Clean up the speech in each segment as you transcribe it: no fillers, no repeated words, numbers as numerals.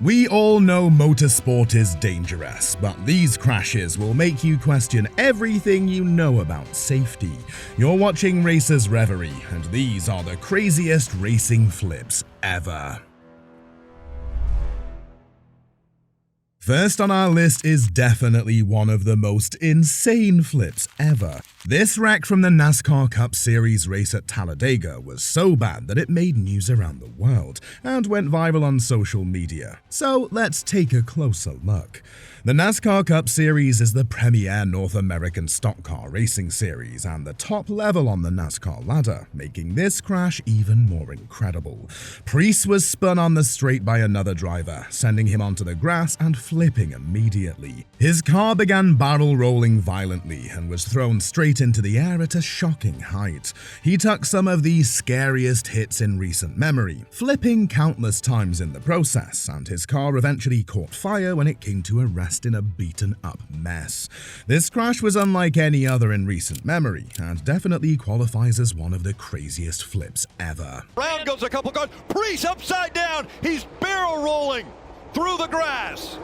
We all know motorsport is dangerous, but these crashes will make you question everything you know about safety. You're watching Racers Reverie, and these are the craziest racing flips ever. First on our list is definitely one of the most insane flips ever. This wreck from the NASCAR Cup Series race at Talladega was so bad that it made news around the world and went viral on social media. So let's take a closer look. The NASCAR Cup Series is the premier North American stock car racing series and the top level on the NASCAR ladder, making this crash even more incredible. Preece was spun on the straight by another driver, sending him onto the grass and flipping immediately. His car began barrel rolling violently and was thrown straight into the air at a shocking height. He took some of the scariest hits in recent memory, flipping countless times in the process, and his car eventually caught fire when it came to a rest in a beaten-up mess. This crash was unlike any other in recent memory, and definitely qualifies as one of the craziest flips ever. Round goes a couple cars. Preece upside down. He's barrel rolling through the grass.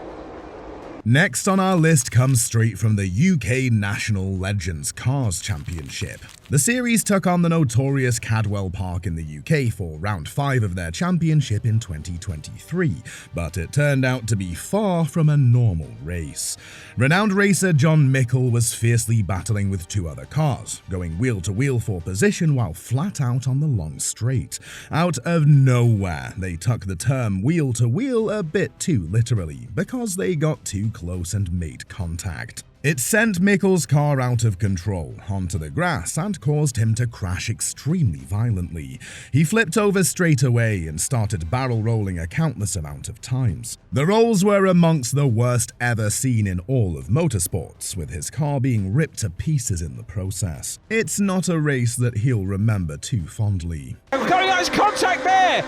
Next on our list comes straight from the UK National Legends Cars Championship. The series took on the notorious Cadwell Park in the UK for round 5 of their championship in 2023, but it turned out to be far from a normal race. Renowned racer John Mickle was fiercely battling with 2 other cars, going wheel to wheel for position while flat out on the long straight. Out of nowhere, they took the term wheel to wheel a bit too literally, because they got too close and made contact. It sent Mickle's car out of control onto the grass and caused him to crash extremely violently. He flipped over straight away and started barrel rolling a countless amount of times. The rolls were amongst the worst ever seen in all of motorsports, with his car being ripped to pieces in the process. It's not a race that he'll remember too fondly. Going out, contact there!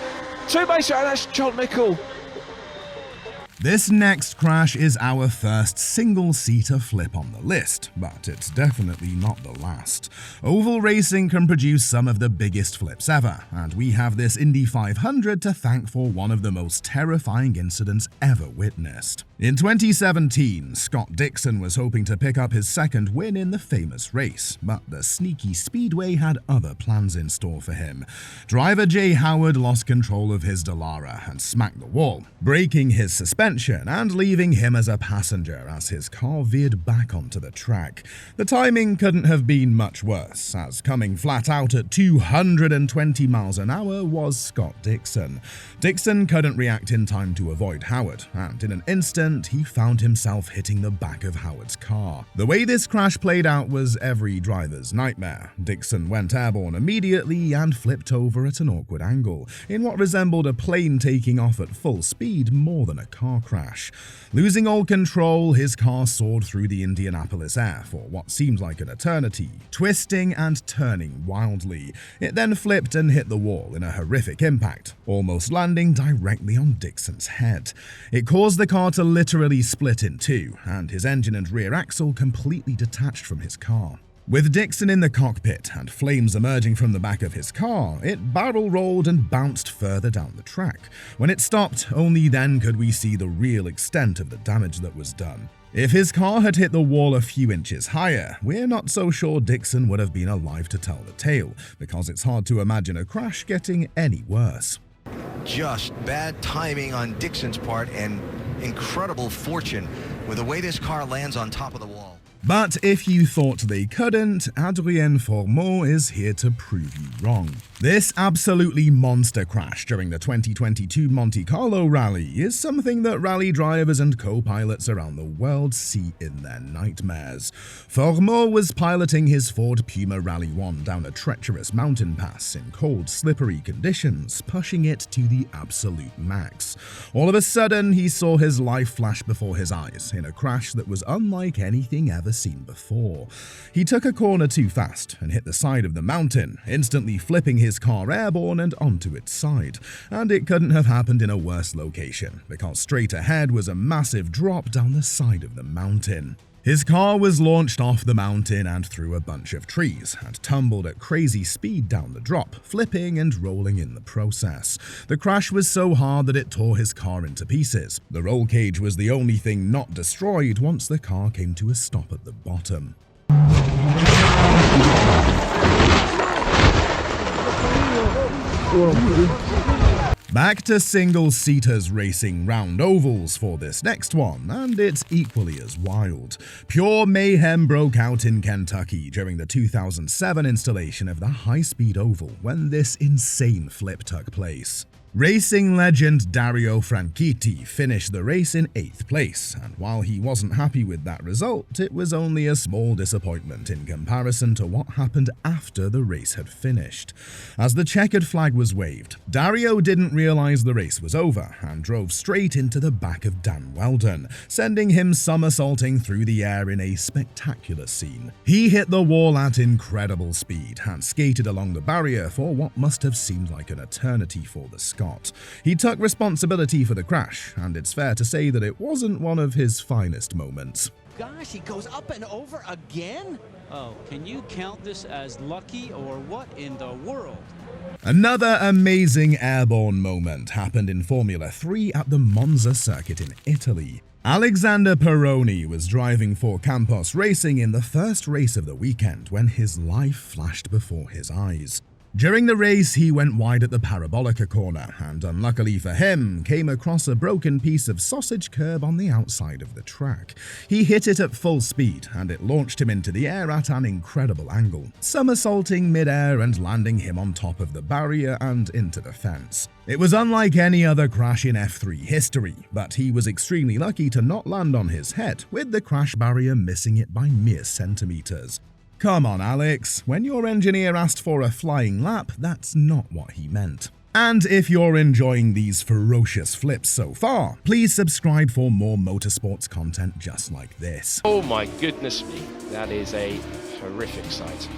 Two base, and that's John Mickle. This next crash is our first single-seater flip on the list, but it's definitely not the last. Oval racing can produce some of the biggest flips ever, and we have this Indy 500 to thank for one of the most terrifying incidents ever witnessed. In 2017, Scott Dixon was hoping to pick up his second win in the famous race, but the sneaky Speedway had other plans in store for him. Driver Jay Howard lost control of his Dallara and smacked the wall, breaking his suspension and leaving him as a passenger as his car veered back onto the track. The timing couldn't have been much worse, as coming flat out at 220 miles an hour was Scott Dixon. Dixon couldn't react in time to avoid Howard, and in an instant he found himself hitting the back of Howard's car. The way this crash played out was every driver's nightmare. Dixon went airborne immediately and flipped over at an awkward angle, in what resembled a plane taking off at full speed more than a car crash. Losing all control, his car soared through the Indianapolis air for what seemed like an eternity, twisting and turning wildly. It then flipped and hit the wall in a horrific impact, almost landing directly on Dixon's head. It caused the car to literally split in two, and his engine and rear axle completely detached from his car. With Dixon in the cockpit and flames emerging from the back of his car, it barrel rolled and bounced further down the track. When it stopped, only then could we see the real extent of the damage that was done. If his car had hit the wall a few inches higher, we're not so sure Dixon would have been alive to tell the tale, because it's hard to imagine a crash getting any worse. Just bad timing on Dixon's part and incredible fortune with the way this car lands on top of the wall. But if you thought they couldn't, Adrien Fourmaux is here to prove you wrong. This absolutely monster crash during the 2022 Monte Carlo rally is something that rally drivers and co-pilots around the world see in their nightmares. Fourmaux was piloting his Ford Puma Rally 1 down a treacherous mountain pass in cold, slippery conditions, pushing it to the absolute max. All of a sudden, he saw his life flash before his eyes in a crash that was unlike anything ever seen before. He took a corner too fast and hit the side of the mountain, instantly flipping his car airborne and onto its side. And it couldn't have happened in a worse location, because straight ahead was a massive drop down the side of the mountain. His car was launched off the mountain and through a bunch of trees, and tumbled at crazy speed down the drop, flipping and rolling in the process. The crash was so hard that it tore his car into pieces. The roll cage was the only thing not destroyed once the car came to a stop at the bottom. Back to single-seaters racing round ovals for this next one, and it's equally as wild. Pure mayhem broke out in Kentucky during the 2007 installation of the high-speed oval when this insane flip took place. Racing legend Dario Franchitti finished the race in 8th place, and while he wasn't happy with that result, it was only a small disappointment in comparison to what happened after the race had finished. As the checkered flag was waved, Dario didn't realize the race was over and drove straight into the back of Dan Weldon, sending him somersaulting through the air in a spectacular scene. He hit the wall at incredible speed and skated along the barrier for what must have seemed like an eternity for the Scot. He took responsibility for the crash, and it's fair to say that it wasn't one of his finest moments. Gosh, he goes up and over again? Oh, can you count this as lucky or what in the world? Another amazing airborne moment happened in Formula 3 at the Monza circuit in Italy. Alexander Peroni was driving for Campos Racing in the first race of the weekend when his life flashed before his eyes. During the race, he went wide at the Parabolica corner and, unluckily for him, came across a broken piece of sausage curb on the outside of the track. He hit it at full speed, and it launched him into the air at an incredible angle, somersaulting mid-air and landing him on top of the barrier and into the fence. It was unlike any other crash in F3 history, but he was extremely lucky to not land on his head, with the crash barrier missing it by mere centimeters. Come on, Alex, when your engineer asked for a flying lap, that's not what he meant. And if you're enjoying these ferocious flips so far, please subscribe for more motorsports content just like this. Oh my goodness me, that is a horrific sight.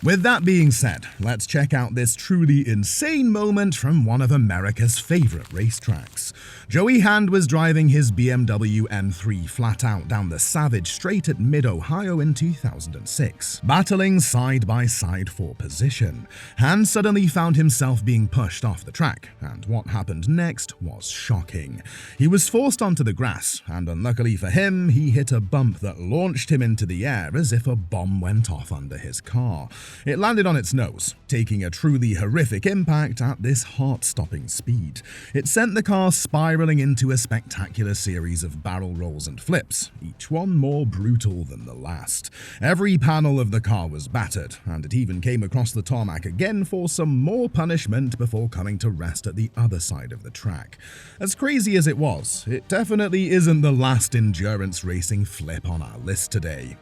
With that being said, let's check out this truly insane moment from one of America's favorite racetracks. Joey Hand was driving his BMW M3 flat out down the Savage Straight at Mid-Ohio in 2006, battling side by side for position. Hand suddenly found himself being pushed off the track, and what happened next was shocking. He was forced onto the grass, and unluckily for him, he hit a bump that launched him into the air as if a bomb went off under his car. It landed on its nose, taking a truly horrific impact at this heart-stopping speed. It sent the car spiraling into a spectacular series of barrel rolls and flips, each one more brutal than the last. Every panel of the car was battered, and it even came across the tarmac again for some more punishment before coming to rest at the other side of the track. As crazy as it was, it definitely isn't the last endurance racing flip on our list today.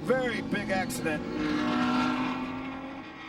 Very big accident.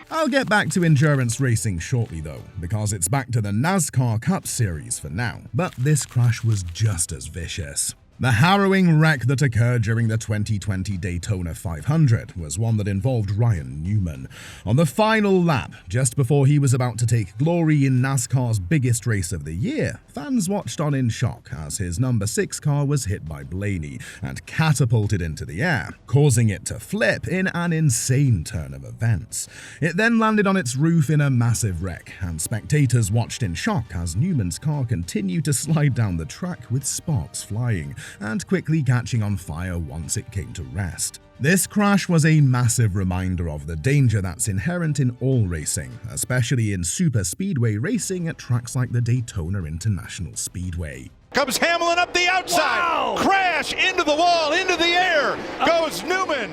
I'll get back to endurance racing shortly though, because it's back to the NASCAR Cup Series for now, but this crash was just as vicious. The harrowing wreck that occurred during the 2020 Daytona 500 was one that involved Ryan Newman. On the final lap, just before he was about to take glory in NASCAR's biggest race of the year, fans watched on in shock as his number 6 car was hit by Blaney and catapulted into the air, causing it to flip in an insane turn of events. It then landed on its roof in a massive wreck, and spectators watched in shock as Newman's car continued to slide down the track with sparks flying, and quickly catching on fire once it came to rest. This crash was a massive reminder of the danger that's inherent in all racing, especially in super speedway racing at tracks like the Daytona International Speedway. Comes Hamlin up the outside. Wow. Crash into the wall, into the air. Goes Newman.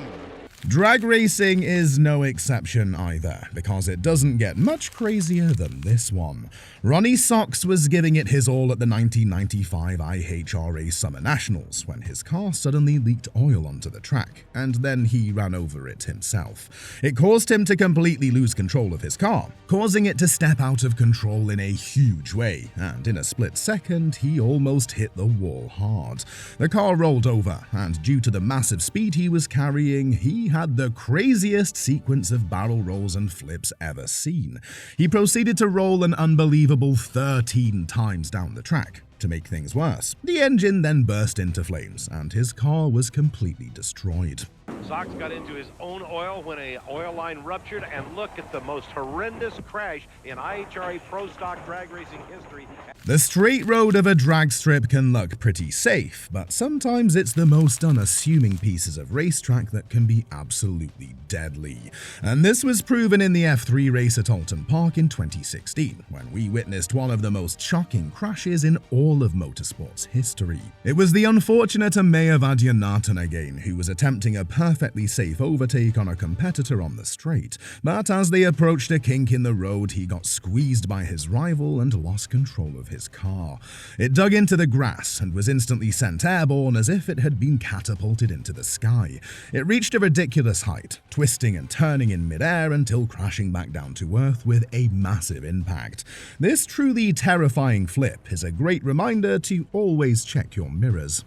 Drag racing is no exception either, because it doesn't get much crazier than this one. Ronnie Sox was giving it his all at the 1995 IHRA Summer Nationals when his car suddenly leaked oil onto the track, and then he ran over it himself. It caused him to completely lose control of his car, causing it to step out of control in a huge way, and in a split second, he almost hit the wall hard. The car rolled over, and due to the massive speed he was carrying, he had the craziest sequence of barrel rolls and flips ever seen. He proceeded to roll an unbelievable 13 times down the track, To make things worse, the engine then burst into flames, and his car was completely destroyed. Sox got into his own oil when an oil line ruptured, and look at the most horrendous crash in IHRA Pro Stock drag racing history. The straight road of a drag strip can look pretty safe, but sometimes it's the most unassuming pieces of racetrack that can be absolutely deadly. And this was proven in the F3 race at Oulton Park in 2016, when we witnessed one of the most shocking crashes in all of motorsports history. It was the unfortunate Amaya Vaidyanathan again, who was attempting a perfectly safe overtake on a competitor on the straight, but as they approached a kink in the road, he got squeezed by his rival and lost control of his car. It dug into the grass and was instantly sent airborne as if it had been catapulted into the sky. It reached a ridiculous height, twisting and turning in midair until crashing back down to earth with a massive impact. This truly terrifying flip is a great reminder to always check your mirrors.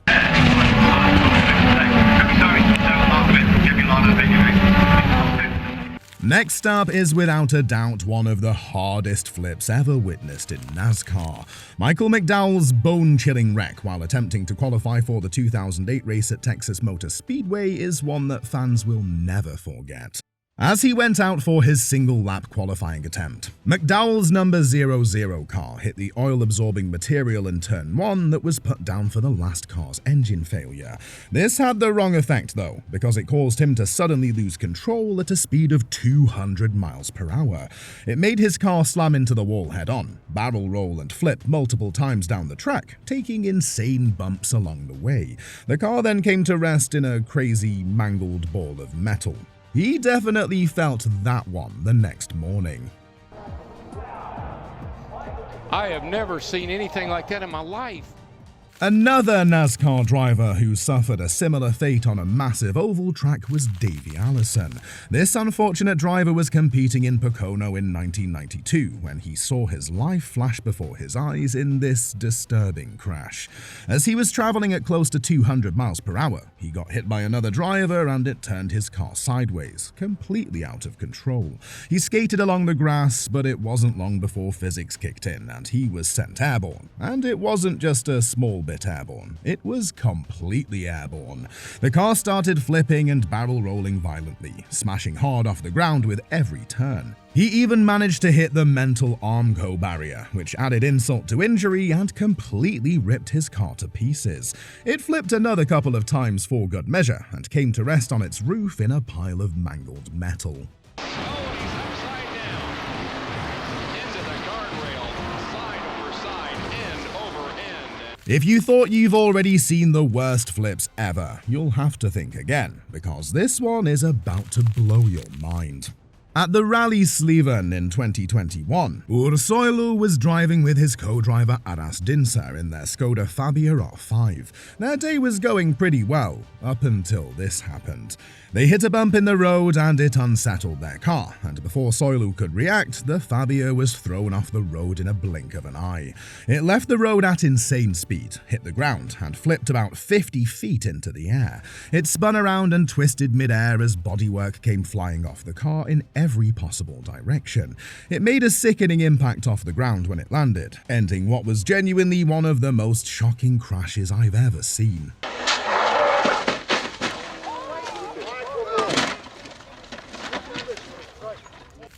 Next up is without a doubt one of the hardest flips ever witnessed in NASCAR. Michael McDowell's bone-chilling wreck while attempting to qualify for the 2008 race at Texas Motor Speedway is one that fans will never forget. As he went out for his single-lap qualifying attempt, McDowell's number 00 car hit the oil-absorbing material in Turn 1 that was put down for the last car's engine failure. This had the wrong effect though, because it caused him to suddenly lose control at a speed of 200 miles per hour. It made his car slam into the wall head-on, barrel roll and flip multiple times down the track, taking insane bumps along the way. The car then came to rest in a crazy, mangled ball of metal. He definitely felt that one the next morning. I have never seen anything like that in my life. Another NASCAR driver who suffered a similar fate on a massive oval track was Davey Allison. This unfortunate driver was competing in Pocono in 1992 when he saw his life flash before his eyes in this disturbing crash. As he was traveling at close to 200 miles per hour, he got hit by another driver and it turned his car sideways, completely out of control. He skated along the grass, but it wasn't long before physics kicked in and he was sent airborne. And it wasn't just a small bit airborne, it was completely airborne. The car started flipping and barrel rolling violently, smashing hard off the ground with every turn. He even managed to hit the mental Armco barrier, which added insult to injury and completely ripped his car to pieces. It flipped another couple of times for good measure and came to rest on its roof in a pile of mangled metal. If you thought you've already seen the worst flips ever, you'll have to think again, because this one is about to blow your mind. At the Rally Sliven in 2021, Ursoilu was driving with his co-driver Aras Dinser in their Skoda Fabia R5. Their day was going pretty well, up until this happened. They hit a bump in the road and it unsettled their car, and before Soilu could react, the Fabia was thrown off the road in a blink of an eye. It left the road at insane speed, hit the ground, and flipped about 50 feet into the air. It spun around and twisted mid-air as bodywork came flying off the car in every possible direction. It made a sickening impact off the ground when it landed, ending what was genuinely one of the most shocking crashes I've ever seen.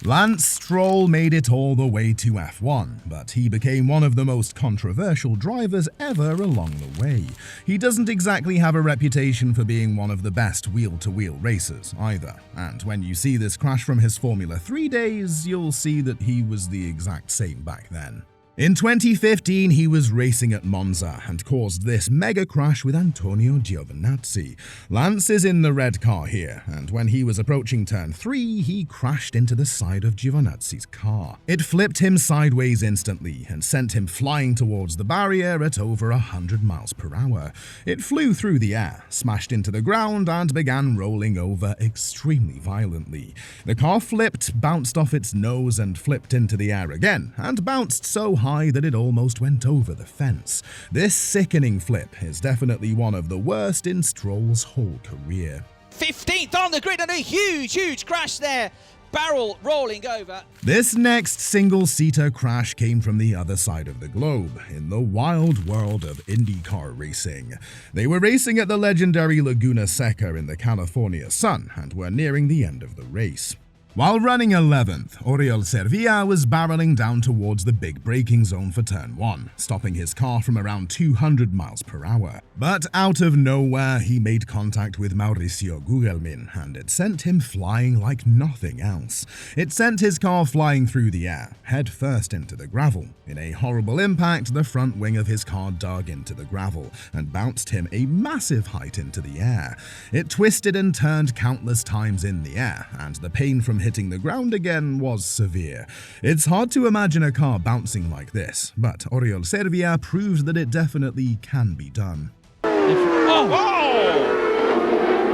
Lance Stroll made it all the way to F1, but he became one of the most controversial drivers ever along the way. He doesn't exactly have a reputation for being one of the best wheel-to-wheel racers either, and when you see this crash from his Formula 3 days, you'll see that he was the exact same back then. In 2015, he was racing at Monza and caused this mega crash with Antonio Giovinazzi. Lance is in the red car here, and when he was approaching turn 3, he crashed into the side of Giovinazzi's car. It flipped him sideways instantly and sent him flying towards the barrier at over 100 miles per hour. It flew through the air, smashed into the ground, and began rolling over extremely violently. The car flipped, bounced off its nose, and flipped into the air again, and bounced so high that it almost went over the fence. This sickening flip is definitely one of the worst in Stroll's whole career. 15th on the grid and a huge crash there. barrel rolling over. This next single-seater crash came from the other side of the globe, in the wild world of IndyCar racing. They were racing at the legendary Laguna Seca in the California sun and were nearing the end of the race. While running 11th, RacersReverie was barreling down towards the big braking zone for turn 1, stopping his car from around 200 miles per hour. But out of nowhere, he made contact with Mauricio Gugelmin, and it sent him flying like nothing else. It sent his car flying through the air, head first into the gravel. In a horrible impact, the front wing of his car dug into the gravel and bounced him a massive height into the air. It twisted and turned countless times in the air, and the pain from hitting the ground again was severe. It's hard to imagine a car bouncing like this, but RacersReverie proves that it definitely can be done.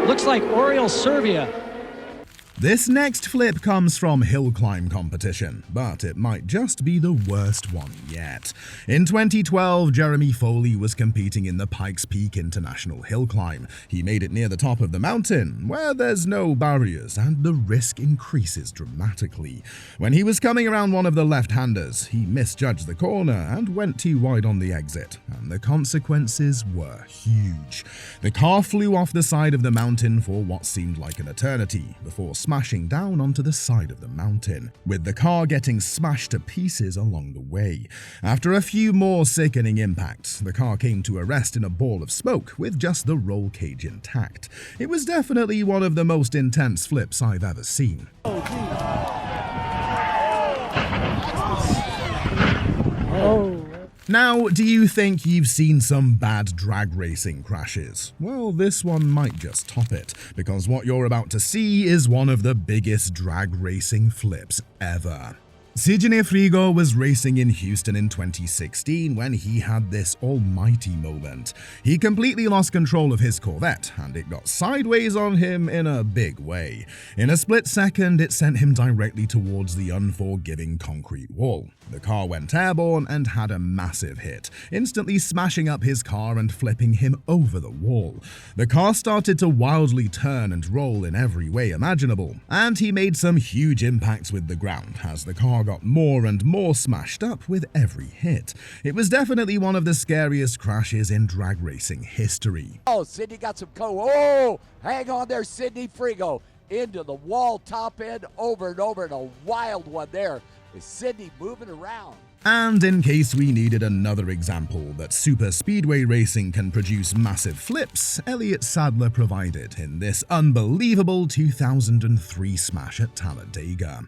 Looks like RacersReverie. This next flip comes from hill climb competition, but it might just be the worst one yet. In 2012, Jeremy Foley was competing in the Pikes Peak International Hill Climb. He made it near the top of the mountain, where there's no barriers, and the risk increases dramatically. When he was coming around one of the left-handers, he misjudged the corner and went too wide on the exit, and the consequences were huge. The car flew off the side of the mountain for what seemed like an eternity, before smashing down onto the side of the mountain, with the car getting smashed to pieces along the way. After a few more sickening impacts, the car came to a rest in a ball of smoke with just the roll cage intact. It was definitely one of the most intense flips I've ever seen. Now, do you think you've seen some bad drag racing crashes? Well, this one might just top it, because what you're about to see is one of the biggest drag racing flips ever. Sidney Frigo was racing in Houston in 2016 when he had this almighty moment. He completely lost control of his Corvette, and it got sideways on him in a big way. In a split second, it sent him directly towards the unforgiving concrete wall. The car went airborne and had a massive hit, instantly smashing up his car and flipping him over the wall. The car started to wildly turn and roll in every way imaginable, and he made some huge impacts with the ground as the car got more and more smashed up with every hit. It was definitely one of the scariest crashes in drag racing history. Oh, Sidney got some oh, hang on there, Sidney Frigo. Into the wall, top end, over and over, and a wild one there. Is Sidney moving around? And in case we needed another example that super speedway racing can produce massive flips, Elliott Sadler provided in this unbelievable 2003 smash at Talladega.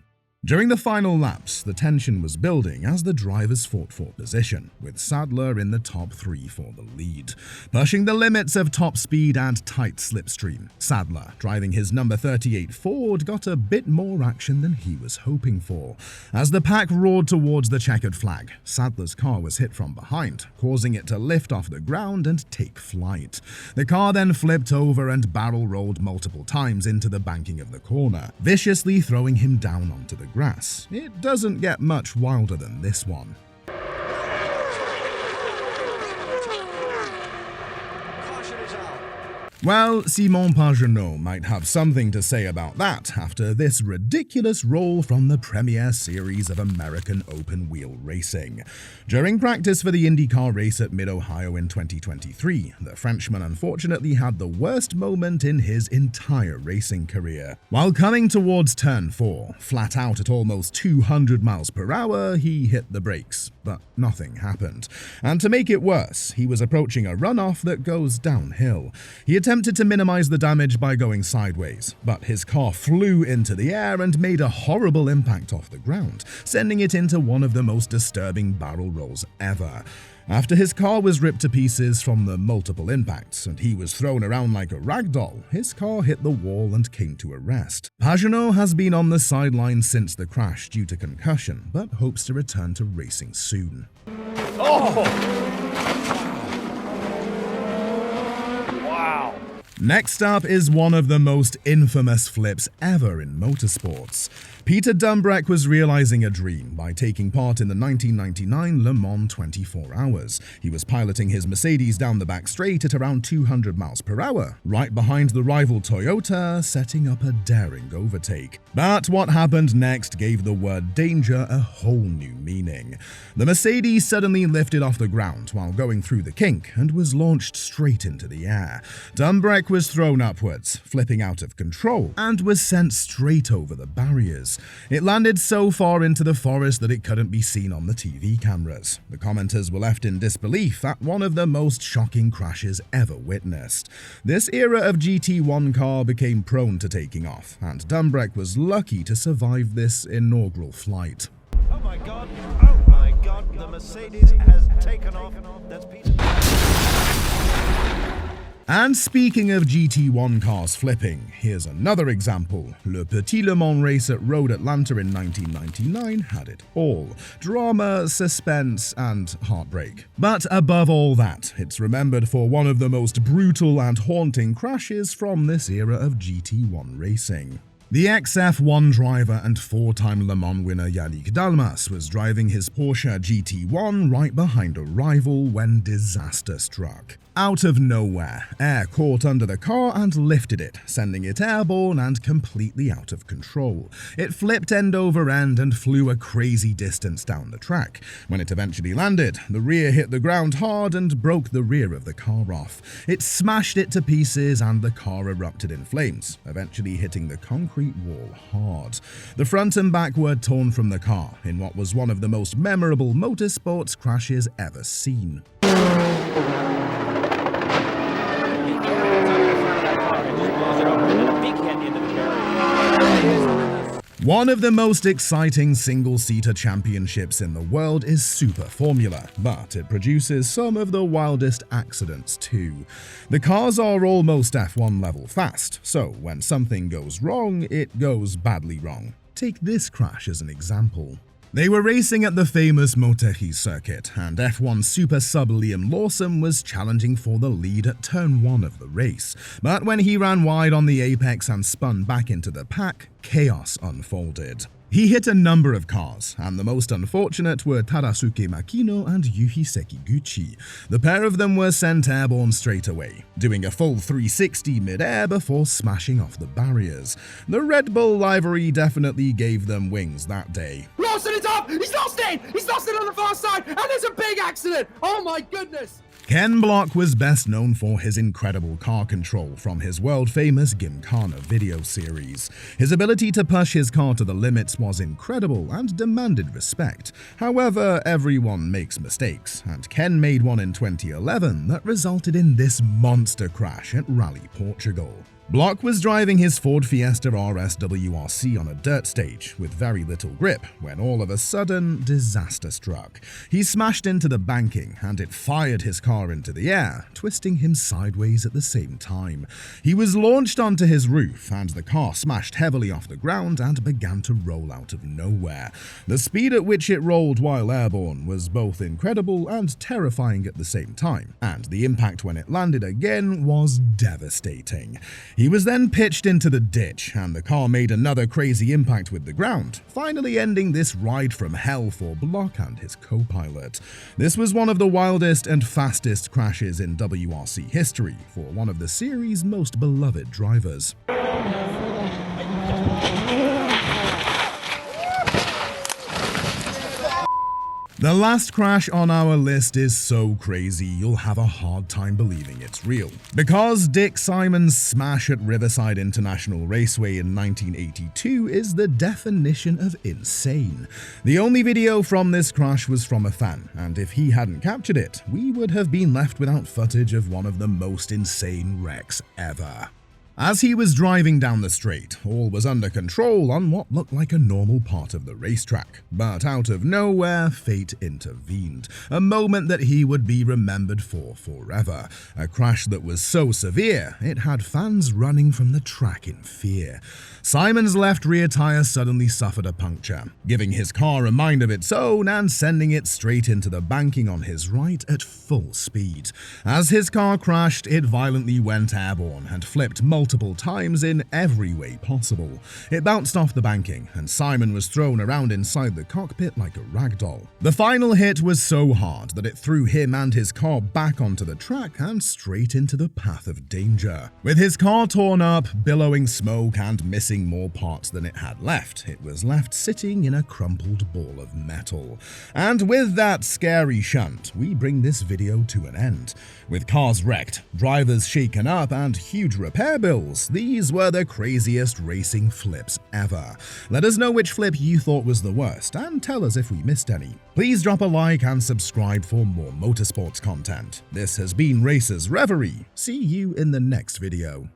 During the final laps, the tension was building as the drivers fought for position, with Sadler in the top 3 for the lead. Pushing the limits of top speed and tight slipstream, Sadler, driving his number 38 Ford, got a bit more action than he was hoping for. As the pack roared towards the checkered flag, Sadler's car was hit from behind, causing it to lift off the ground and take flight. The car then flipped over and barrel rolled multiple times into the banking of the corner, viciously throwing him down onto the grass. It doesn't get much wilder than this one. Well, Simon Pagenaud might have something to say about that after this ridiculous roll from the premier series of American open-wheel racing. During practice for the IndyCar race at Mid-Ohio in 2023, the Frenchman unfortunately had the worst moment in his entire racing career. While coming towards turn 4, flat out at almost 200 miles per hour, he hit the brakes, but nothing happened. And to make it worse, he was approaching a runoff that goes downhill. He attempted to minimize the damage by going sideways, but his car flew into the air and made a horrible impact off the ground, sending it into one of the most disturbing barrel rolls ever. After his car was ripped to pieces from the multiple impacts and he was thrown around like a rag doll, his car hit the wall and came to a rest. Pagenaud has been on the sidelines since the crash due to concussion, but hopes to return to racing soon. Oh! Wow. Next up is one of the most infamous flips ever in motorsports. Peter Dumbreck was realizing a dream by taking part in the 1999 Le Mans 24 Hours. He was piloting his Mercedes down the back straight at around 200 miles per hour, right behind the rival Toyota, setting up a daring overtake. But what happened next gave the word danger a whole new meaning. The Mercedes suddenly lifted off the ground while going through the kink and was launched straight into the air. Dumbreck was thrown upwards, flipping out of control, and was sent straight over the barriers. It landed so far into the forest that it couldn't be seen on the TV cameras. The commenters were left in disbelief at one of the most shocking crashes ever witnessed. This era of GT1 car became prone to taking off, and Dumbreck was lucky to survive this inaugural flight. Oh my God, the Mercedes has taken off. That's Peter. And speaking of GT1 cars flipping, here's another example. Le Petit Le Mans race at Road Atlanta in 1999 had it all. Drama, suspense, and heartbreak. But above all that, it's remembered for one of the most brutal and haunting crashes from this era of GT1 racing. The ex-F1 driver and four-time Le Mans winner Yannick Dalmas was driving his Porsche GT1 right behind a rival when disaster struck. Out of nowhere, air caught under the car and lifted it, sending it airborne and completely out of control. It flipped end over end and flew a crazy distance down the track. When it eventually landed, the rear hit the ground hard and broke the rear of the car off. It smashed it to pieces and the car erupted in flames, eventually hitting the concrete wall hard. The front and back were torn from the car in what was one of the most memorable motorsports crashes ever seen. One of the most exciting single-seater championships in the world is Super Formula, but it produces some of the wildest accidents too. The cars are almost F1 level fast, so when something goes wrong, it goes badly wrong. Take this crash as an example. They were racing at the famous Monterey circuit, and F1 super sub Liam Lawson was challenging for the lead at turn 1 of the race. But when he ran wide on the apex and spun back into the pack, chaos unfolded. He hit a number of cars, and the most unfortunate were Tadasuke Makino and Yuhi Sekiguchi. The pair of them were sent airborne straight away, doing a full 360 mid-air before smashing off the barriers. The Red Bull livery definitely gave them wings that day. Lawson is up! He's lost it! He's lost it on the far side, and there's a big accident! Oh my goodness! Ken Block was best known for his incredible car control from his world-famous Gymkhana video series. His ability to push his car to the limits was incredible and demanded respect. However, everyone makes mistakes, and Ken made one in 2011 that resulted in this monster crash at Rally Portugal. Block was driving his Ford Fiesta RS WRC on a dirt stage with very little grip when all of a sudden, disaster struck. He smashed into the banking and it fired his car into the air, twisting him sideways at the same time. He was launched onto his roof and the car smashed heavily off the ground and began to roll out of nowhere. The speed at which it rolled while airborne was both incredible and terrifying at the same time, and the impact when it landed again was devastating. He was then pitched into the ditch, and the car made another crazy impact with the ground, finally ending this ride from hell for Block and his co-pilot. This was one of the wildest and fastest crashes in WRC history for one of the series' most beloved drivers. The last crash on our list is so crazy you'll have a hard time believing it's real. Because Dick Simon's smash at Riverside International Raceway in 1982 is the definition of insane. The only video from this crash was from a fan, and if he hadn't captured it, we would have been left without footage of one of the most insane wrecks ever. As he was driving down the straight, all was under control on what looked like a normal part of the racetrack. But out of nowhere, fate intervened. A moment that he would be remembered for forever. A crash that was so severe, it had fans running from the track in fear. Simon's left rear tire suddenly suffered a puncture, giving his car a mind of its own and sending it straight into the banking on his right at full speed. As his car crashed, it violently went airborne and flipped multiple times in every way possible. It bounced off the banking, and Simon was thrown around inside the cockpit like a rag doll. The final hit was so hard that it threw him and his car back onto the track and straight into the path of danger. With his car torn up, billowing smoke, and missing more parts than it had left, it was left sitting in a crumpled ball of metal. And with that scary shunt, we bring this video to an end. With cars wrecked, drivers shaken up, and huge repair bills, these were the craziest racing flips ever. Let us know which flip you thought was the worst, and tell us if we missed any. Please drop a like and subscribe for more motorsports content. This has been Racers Reverie. See you in the next video.